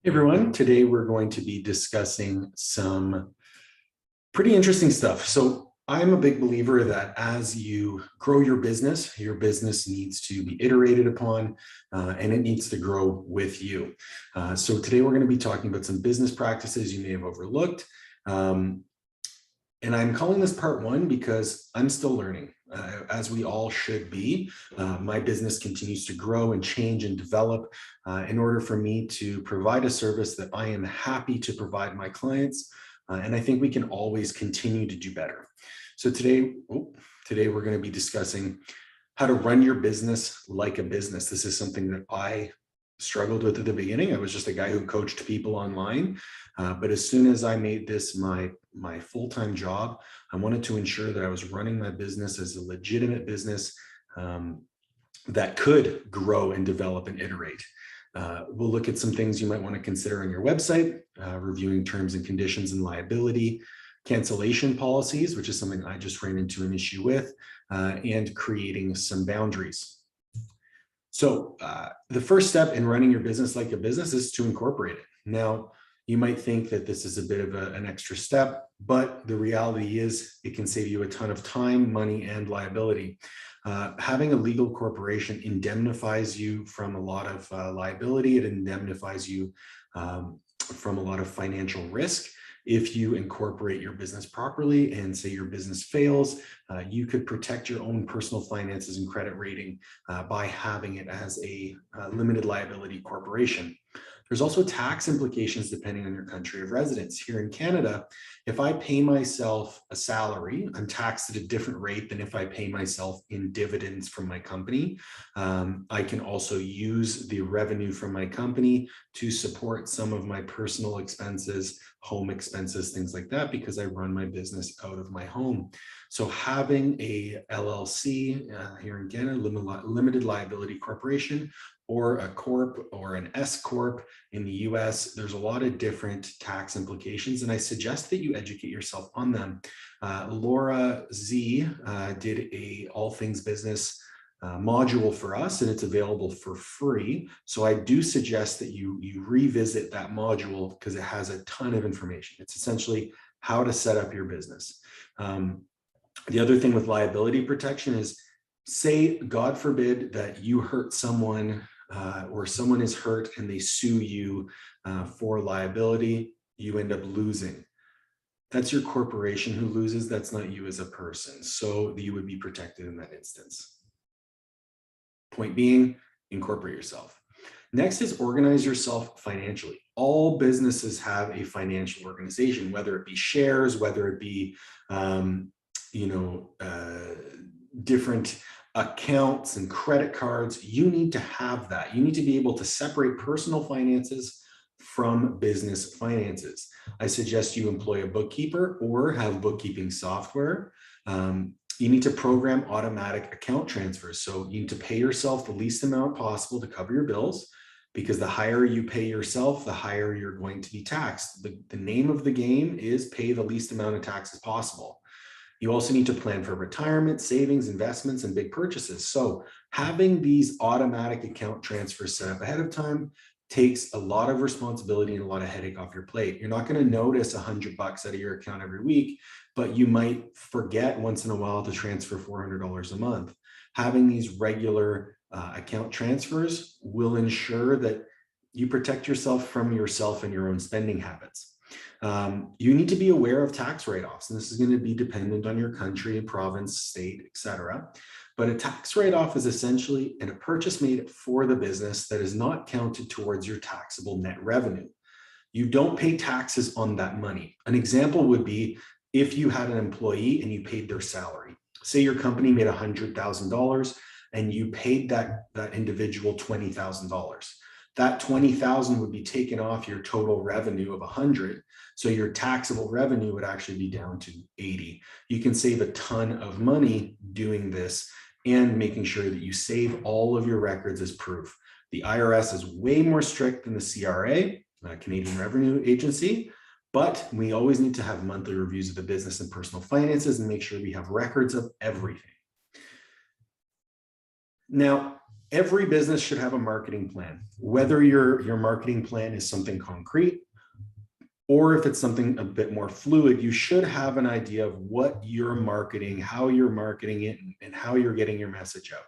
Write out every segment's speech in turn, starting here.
Hey everyone, today we're going to be discussing some pretty interesting stuff. So I'm a big believer that as you grow your business needs to be iterated upon and it needs to grow with you. So today we're going to be talking about some business practices you may have overlooked. And I'm calling this part one because I'm still learning, as we all should be. My business continues to grow and change and develop in order for me to provide a service that I am happy to provide my clients. And I think we can always continue to do better. So today we're going to be discussing how to run your business like a business. This is something that I struggled with at the beginning. I was just a guy who coached people online. But as soon as I made this my full-time job, I wanted to ensure that I was running my business as a legitimate business that could grow and develop and iterate. We'll look at some things you might want to consider on your website, reviewing terms and conditions and liability, cancellation policies, which is something I just ran into an issue with, and creating some boundaries. So the first step in running your business like a business is to incorporate it. Now, you might think that this is a bit of an extra step, but the reality is it can save you a ton of time, money, and liability. Having a legal corporation indemnifies you from a lot of liability. It indemnifies you from a lot of financial risk. If you incorporate your business properly and say your business fails, you could protect your own personal finances and credit rating by having it as a limited liability corporation. There's also tax implications depending on your country of residence. Here in Canada, if I pay myself a salary, I'm taxed at a different rate than if I pay myself in dividends from my company. I can also use the revenue from my company to support some of my personal expenses, home expenses, things like that, because I run my business out of my home. So having a LLC here in Canada, limited liability corporation, or a corp or an S corp in the US, there's a lot of different tax implications, and I suggest that you educate yourself on them. Laura Z did a all things business module for us, and it's available for free. So I do suggest that you revisit that module because it has a ton of information. It's essentially how to set up your business. The other thing with liability protection is, say, God forbid, that you hurt someone or someone is hurt and they sue you for liability, you end up losing. That's your corporation who loses. That's not you as a person. So you would be protected in that instance. Point being, incorporate yourself. Next is organize yourself financially. All businesses have a financial organization, whether it be shares, whether it be different accounts and credit cards. You need to have that. You need to be able to separate personal finances from business finances. I suggest you employ a bookkeeper or have bookkeeping software. You need to program automatic account transfers. So you need to pay yourself the least amount possible to cover your bills, because the higher you pay yourself, the higher you're going to be taxed. The name of the game is pay the least amount of taxes possible. You also need to plan for retirement, savings, investments, and big purchases. So having these automatic account transfers set up ahead of time takes a lot of responsibility and a lot of headache off your plate. You're not going to notice $100 out of your account every week, but you might forget once in a while to transfer $400 a month. Having these regular account transfers will ensure that you protect yourself and your own spending habits. You need to be aware of tax write-offs, and this is going to be dependent on your country and province, state, etc. But a tax write-off is essentially a purchase made for the business that is not counted towards your taxable net revenue. You don't pay taxes on that money. An example would be if you had an employee and you paid their salary. Say your company made $100,000 and you paid that individual $20,000. That $20,000 would be taken off your total revenue of $100,000. So your taxable revenue would actually be down to $80,000. You can save a ton of money doing this and making sure that you save all of your records as proof. The IRS is way more strict than the CRA, Canadian Revenue Agency, but we always need to have monthly reviews of the business and personal finances and make sure we have records of everything. Now, Every business should have a marketing plan, whether your marketing plan is something concrete or if it's something a bit more fluid. You should have an idea of what you're marketing, how you're marketing it, and how you're getting your message out.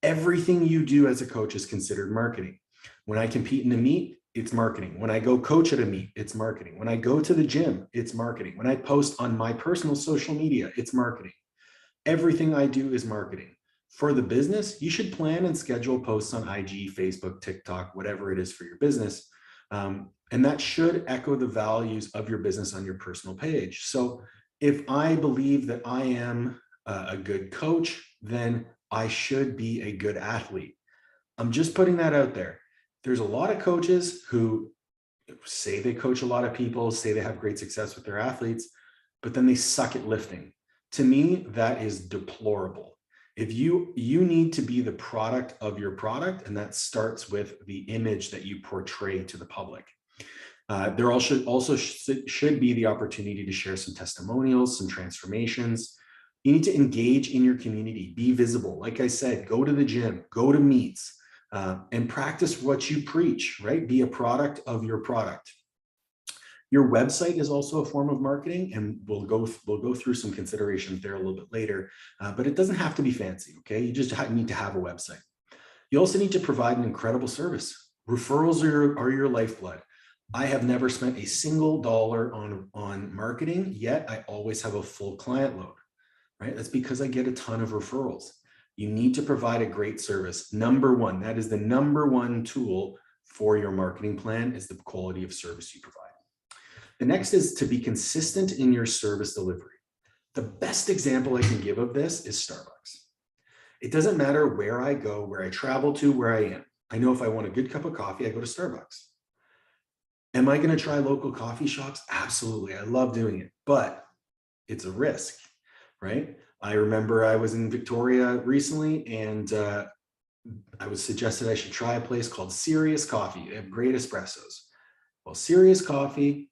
Everything you do as a coach is considered marketing. When I compete in a meet, it's marketing. When I go coach at a meet, it's marketing. When I go to the gym, it's marketing. When I post on my personal social media, it's marketing. Everything I do is marketing. For the business, you should plan and schedule posts on IG, Facebook, TikTok, whatever it is for your business. And that should echo the values of your business on your personal page. So if I believe that I am a good coach, then I should be a good athlete. I'm just putting that out there. There's a lot of coaches who say they coach a lot of people, say they have great success with their athletes, but then they suck at lifting. To me, that is deplorable. If you need to be the product of your product, and that starts with the image that you portray to the public. There also should be the opportunity to share some testimonials, some transformations. You need to engage in your community, be visible. Like I said, go to the gym, go to meets, and practice what you preach, right? Be a product of your product. Your website is also a form of marketing, and we'll go through some considerations there a little bit later, but it doesn't have to be fancy, okay? You just need to have a website. You also need to provide an incredible service. Referrals are your lifeblood. I have never spent a single dollar on marketing, yet I always have a full client load, right? That's because I get a ton of referrals. You need to provide a great service. Number one, that is the number one tool for your marketing plan, is the quality of service you provide. The next is to be consistent in your service delivery. The best example I can give of this is Starbucks. It doesn't matter where I go, where I travel to, where I am. I know if I want a good cup of coffee, I go to Starbucks. Am I going to try local coffee shops? Absolutely. I love doing it, but it's a risk, right? I remember I was in Victoria recently, and I was suggested I should try a place called Serious Coffee. They have great espressos. Well, Serious Coffee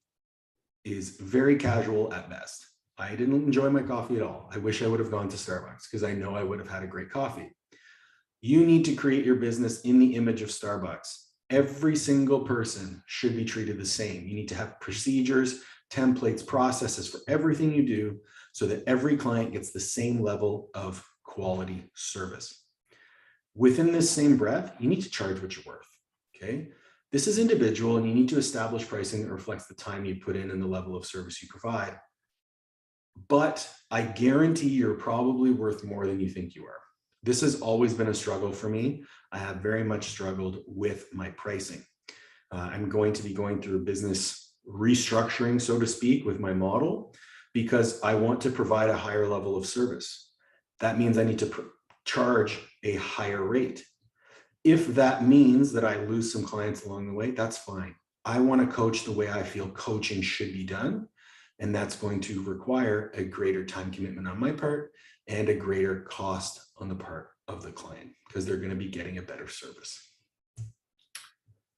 is very casual at best. I didn't enjoy my coffee at all. I wish I would have gone to Starbucks because I know I would have had a great coffee. You need to create your business in the image of Starbucks. Every single person should be treated the same. You need to have procedures, templates, processes for everything you do so that every client gets the same level of quality service. Within this same breath, you need to charge what you're worth, okay? This is individual, and you need to establish pricing that reflects the time you put in and the level of service you provide. But I guarantee you're probably worth more than you think you are. This has always been a struggle for me. I have very much struggled with my pricing. I'm going to be going through a business restructuring, so to speak, with my model, because I want to provide a higher level of service. That means I need to charge a higher rate. If that means that I lose some clients along the way, that's fine. I want to coach the way I feel coaching should be done. And that's going to require a greater time commitment on my part and a greater cost on the part of the client, because they're going to be getting a better service.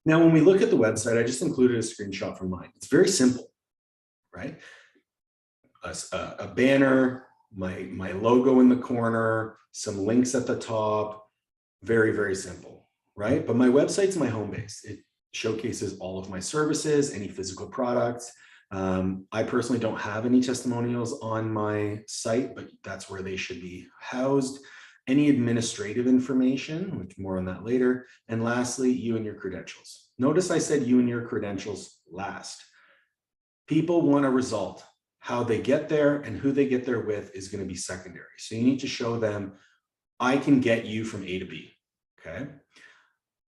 Now, when we look at the website, I just included a screenshot from mine. It's very simple, right? A banner, my logo in the corner, some links at the top. Very, very simple, right? But my website's my home base. It showcases all of my services, any physical products. I personally don't have any testimonials on my site, but that's where they should be housed. Any administrative information, which more on that later. And lastly, you and your credentials. Notice I said you and your credentials last. People want a result. How they get there and who they get there with is going to be secondary. So you need to show them, I can get you from A to B, okay?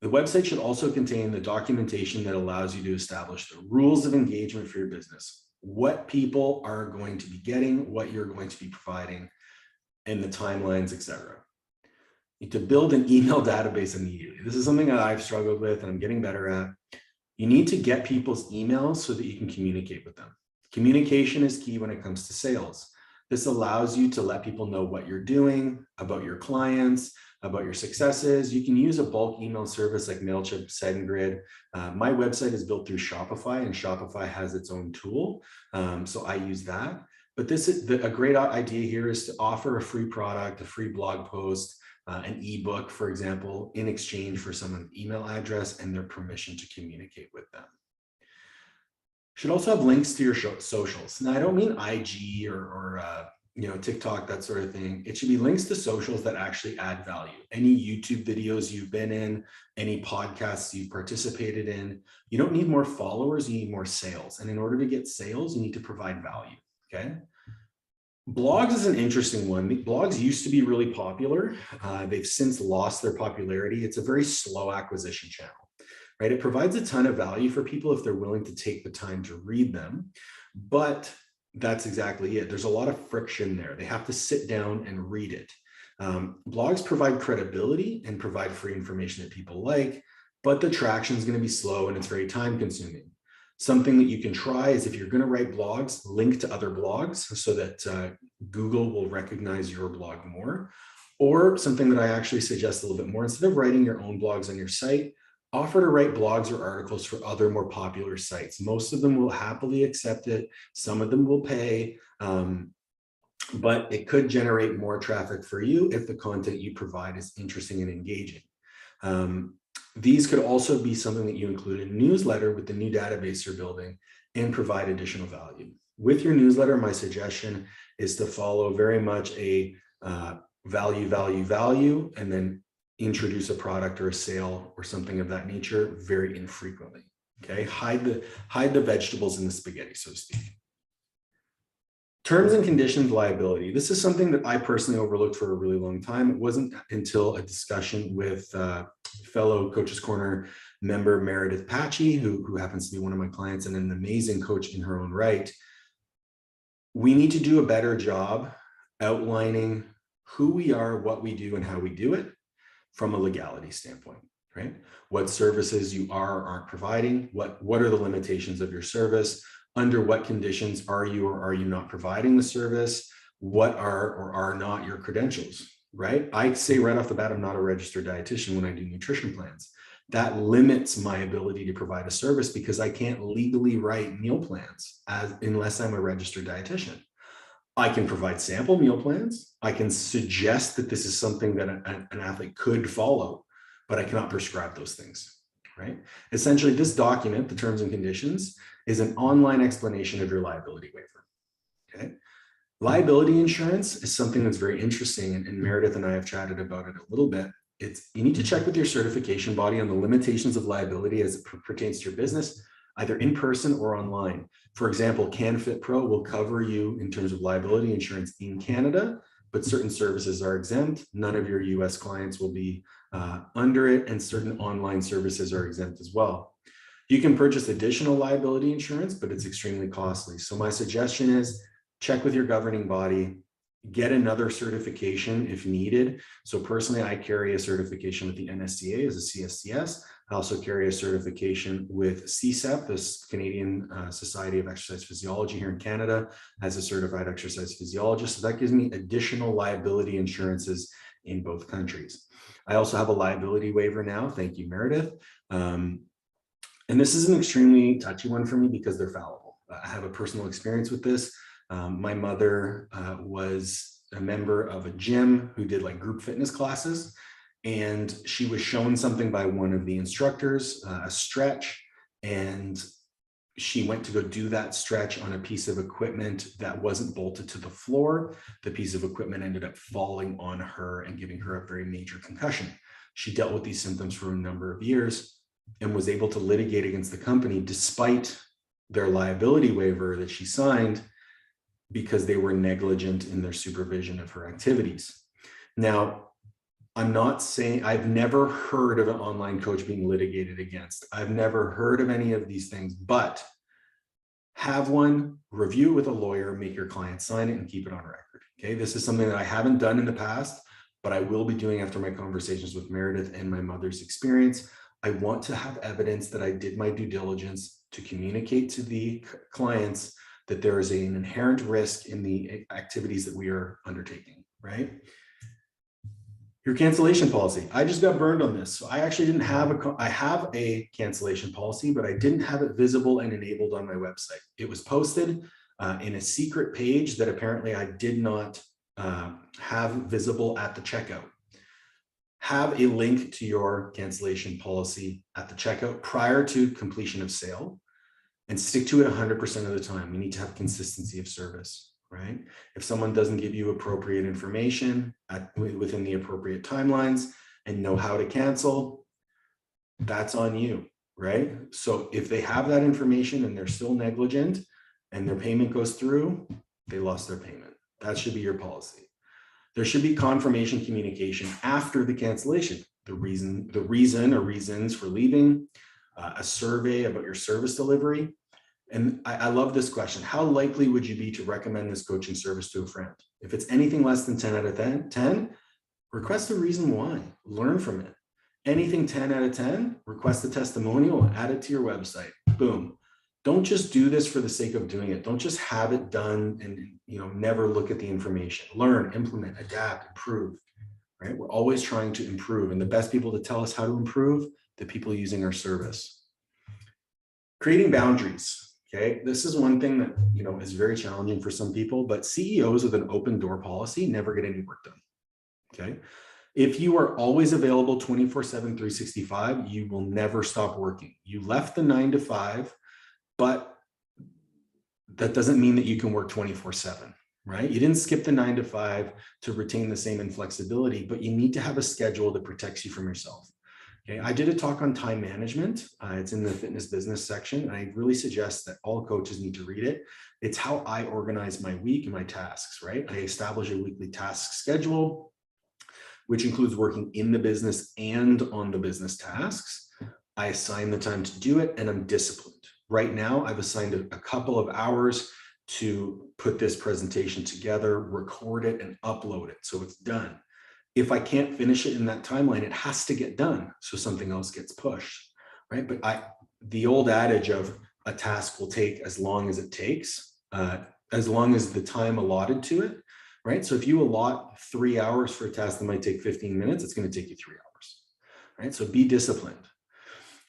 The website should also contain the documentation that allows you to establish the rules of engagement for your business, what people are going to be getting, what you're going to be providing, and the timelines, etc. You need to build an email database immediately. This is something that I've struggled with and I'm getting better at. You need to get people's emails so that you can communicate with them. Communication is key when it comes to sales. This allows you to let people know what you're doing, about your clients, about your successes. You can use a bulk email service like MailChimp, SendGrid. My website is built through Shopify, and Shopify has its own tool. So I use that. But this is a great idea here is to offer a free product, a free blog post, an ebook, for example, in exchange for someone's email address and their permission to communicate with them. Should also have links to your socials. Now, I don't mean IG or TikTok, that sort of thing. It should be links to socials that actually add value. Any YouTube videos you've been in, any podcasts you've participated in. You don't need more followers, you need more sales. And in order to get sales, you need to provide value, okay? Blogs is an interesting one. Blogs used to be really popular. They've since lost their popularity. It's a very slow acquisition channel. Right? It provides a ton of value for people if they're willing to take the time to read them, but that's exactly it. There's a lot of friction there. They have to sit down and read it. Blogs provide credibility and provide free information that people like, but the traction is going to be slow and it's very time consuming. Something that you can try is if you're going to write blogs, link to other blogs so that Google will recognize your blog more. Or something that I actually suggest a little bit more, instead of writing your own blogs on your site, offer to write blogs or articles for other more popular sites. Most of them will happily accept it. Some of them will pay, but it could generate more traffic for you if the content you provide is interesting and engaging. These could also be something that you include in a newsletter with the new database you're building and provide additional value. With your newsletter, my suggestion is to follow very much a value, and then introduce a product or a sale or something of that nature very infrequently. Okay, hide the vegetables in the spaghetti, so to speak. Terms and conditions liability. This is something that I personally overlooked for a really long time. It wasn't until a discussion with fellow Coach's Corner member Meredith Patchy, who happens to be one of my clients and an amazing coach in her own right. We need to do a better job outlining who we are, what we do, and how we do it from a legality standpoint, right? What services you are or aren't providing, what are the limitations of your service, under what conditions are you or are you not providing the service, what are or are not your credentials, right? I say right off the bat, I'm not a registered dietitian when I do nutrition plans. That limits my ability to provide a service because I can't legally write meal plans unless I'm a registered dietitian. I can provide sample meal plans. I can suggest that this is something that an athlete could follow, but I cannot prescribe those things, right? Essentially, this document, the terms and conditions, is an online explanation of your liability waiver, okay? Liability insurance is something that's very interesting, and Meredith and I have chatted about it a little bit. You need to check with your certification body on the limitations of liability as it pertains to your business, either in person or online. For example, CanFit Pro will cover you in terms of liability insurance in Canada, but certain services are exempt. None of your US clients will be under it, and certain online services are exempt as well. You can purchase additional liability insurance, but it's extremely costly. So my suggestion is check with your governing body, get another certification if needed. So personally, I carry a certification with the NSCA as a CSCS. I also carry a certification with CSEP, this Canadian Society of Exercise Physiology here in Canada, as a certified exercise physiologist. So that gives me additional liability insurances in both countries. I also have a liability waiver now. Thank you, Meredith. And this is an extremely touchy one for me because they're fallible. I have a personal experience with this. My mother was a member of a gym who did like group fitness classes, and she was shown something by one of the instructors, a stretch, and she went to go do that stretch on a piece of equipment that wasn't bolted to the floor. The piece of equipment ended up falling on her and giving her a very major concussion. She dealt with these symptoms for a number of years and was able to litigate against the company despite their liability waiver that she signed, because they were negligent in their supervision of her activities. Now, I'm not saying, I've never heard of an online coach being litigated against. I've never heard of any of these things, but have one, review it with a lawyer, make your client sign it and keep it on record. Okay, this is something that I haven't done in the past, but I will be doing after my conversations with Meredith and my mother's experience. I want to have evidence that I did my due diligence to communicate to the clients that there is an inherent risk in the activities that we are undertaking, right? Your cancellation policy. I just got burned on this. So I actually didn't have I have a cancellation policy, but I didn't have it visible and enabled on my website. It was posted in a secret page that apparently I did not have visible at the checkout. Have a link to your cancellation policy at the checkout prior to completion of sale, and stick to it 100% of the time. We need to have consistency of service, right? If someone doesn't give you appropriate information within the appropriate timelines and know how to cancel, that's on you, right? So if they have that information and they're still negligent and their payment goes through, they lost their payment. That should be your policy. There should be confirmation communication after the cancellation, the reason or reasons for leaving, a survey about your service delivery. And I love this question. How likely would you be to recommend this coaching service to a friend? If it's anything less than 10 out of 10, request a reason why, learn from it. Anything 10 out of 10, request a testimonial and add it to your website. Boom. Don't just do this for the sake of doing it. Don't just have it done and never look at the information. Learn, implement, adapt, improve, right? We're always trying to improve. And the best people to tell us how to improve, the people using our service. Creating boundaries. Okay, this is one thing that is very challenging for some people, but CEOs with an open door policy never get any work done. Okay, if you are always available 24/7, 365, you will never stop working. You left the 9 to 5, but that doesn't mean that you can work 24/7, right? You didn't skip the 9 to 5 to retain the same inflexibility, but you need to have a schedule that protects you from yourself. Okay, I did a talk on time management. It's in the fitness business section. And I really suggest that all coaches need to read it. It's how I organize my week and my tasks, right? I establish a weekly task schedule, which includes working in the business and on the business tasks. I assign the time to do it, and I'm disciplined. Right now, I've assigned a couple of hours to put this presentation together, record it, and upload it. So it's done. If I can't finish it in that timeline, it has to get done. So something else gets pushed, right? But the old adage of a task will take as long as it takes, as long as the time allotted to it, right? So if you allot 3 hours for a task that might take 15 minutes, it's going to take you 3 hours, right? So be disciplined.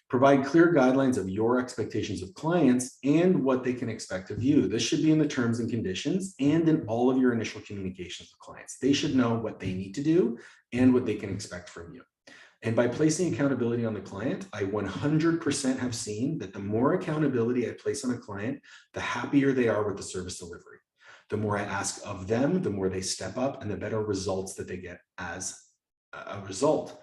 Provide clear guidelines of your expectations of clients and what they can expect of you. This should be in the terms and conditions and in all of your initial communications with clients. They should know what they need to do and what they can expect from you. And by placing accountability on the client, I 100% have seen that the more accountability I place on a client, the happier they are with the service delivery. The more I ask of them, the more they step up and the better results that they get as a result.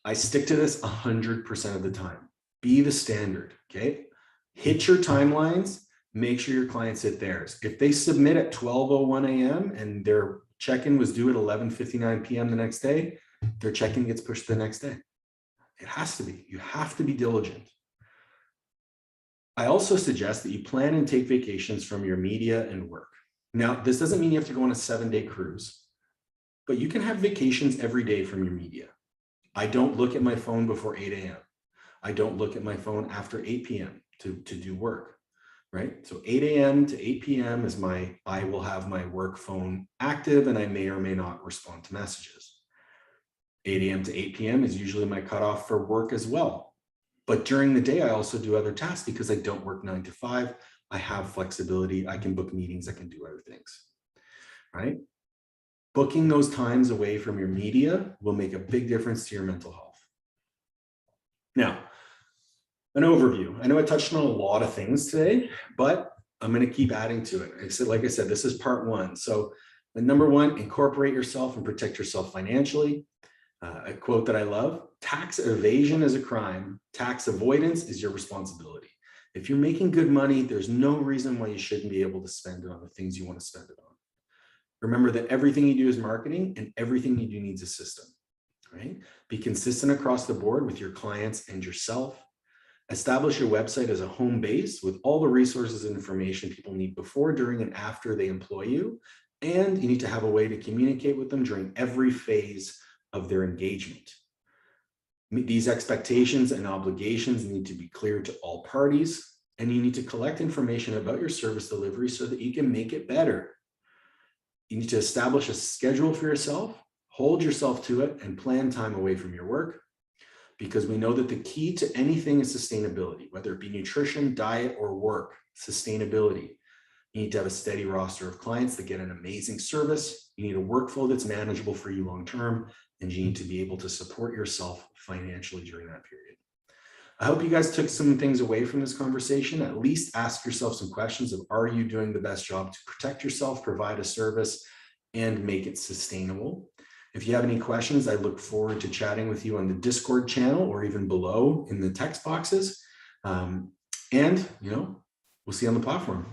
I stick to this 100% of the time. Be the standard, okay? Hit your timelines, make sure your clients hit theirs. If they submit at 12:01 a.m. and their check-in was due at 11:59 p.m. the next day, their check-in gets pushed the next day. It has to be. You have to be diligent. I also suggest that you plan and take vacations from your media and work. Now, this doesn't mean you have to go on a 7-day cruise, but you can have vacations every day from your media. I don't look at my phone before 8 a.m. I don't look at my phone after 8 p.m. to do work, right? So 8 a.m. to 8 p.m. is I will have my work phone active and I may or may not respond to messages. 8 a.m. to 8 p.m. is usually my cutoff for work as well. But during the day, I also do other tasks because I don't work 9 to 5. I have flexibility. I can book meetings. I can do other things, right? Booking those times away from your media will make a big difference to your mental health. Now, an overview. I know I touched on a lot of things today, but I'm going to keep adding to it. Like I said, this is part 1. So the number 1, incorporate yourself and protect yourself financially. A quote that I love, tax evasion is a crime. Tax avoidance is your responsibility. If you're making good money, there's no reason why you shouldn't be able to spend it on the things you want to spend it on. Remember that everything you do is marketing and everything you do needs a system, right? Be consistent across the board with your clients and yourself. Establish your website as a home base with all the resources and information people need before, during, and after they employ you. And you need to have a way to communicate with them during every phase of their engagement. These expectations and obligations need to be clear to all parties, and you need to collect information about your service delivery so that you can make it better. You need to establish a schedule for yourself, hold yourself to it, and plan time away from your work, because we know that the key to anything is sustainability, whether it be nutrition, diet, or work. Sustainability. You need to have a steady roster of clients that get an amazing service. You need a workflow that's manageable for you long-term, and you need to be able to support yourself financially during that period. I hope you guys took some things away from this conversation. At least ask yourself some questions of, are you doing the best job to protect yourself, provide a service, and make it sustainable? If you have any questions, I look forward to chatting with you on the Discord channel or even below in the text boxes. And, we'll see you on the platform.